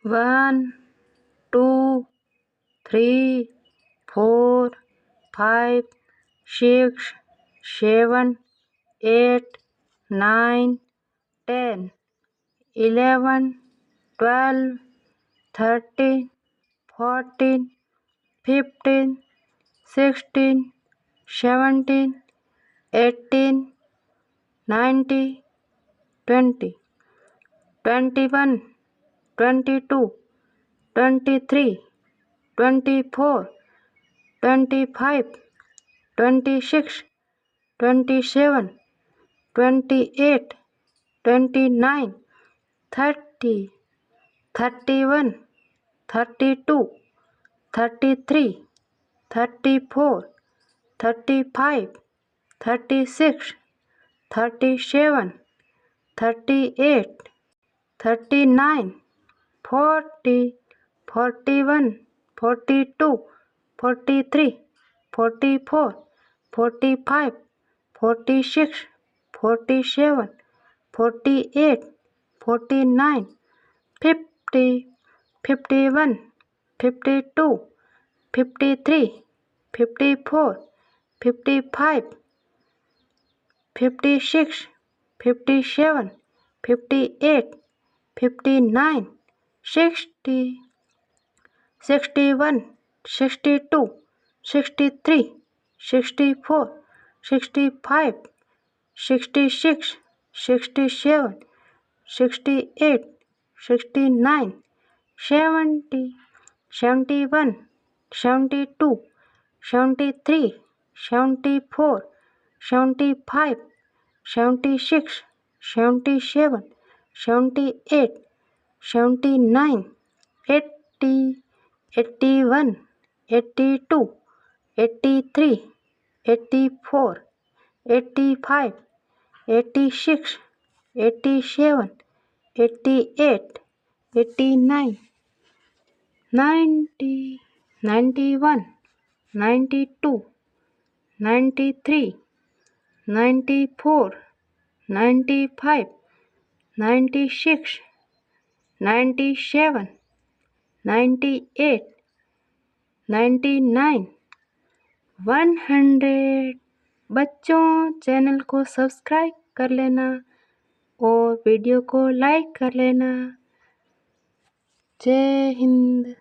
1 2 3 4 5 6 7 8 9 10 11 12 13 14 15 16 17 18 19 20 21 22 23 24 25 26 27 28 29 30 31 32 33 34 35 36 37 38 39 40 41 42 43 44 45 46 47 48 49 50 51 52 53 54 55 56 57 58 59 60 61 62 63 64 65 66 67 68 69 70 71 72 73 74 75 76 77 78 79 80 81 82 83 84 85 86 87 88 89 90 91 92 93 94 95 96 97 98 99 100। बच्चों, चैनल को सब्सक्राइब कर लेना और वीडियो को लाइक कर लेना। जय हिंद।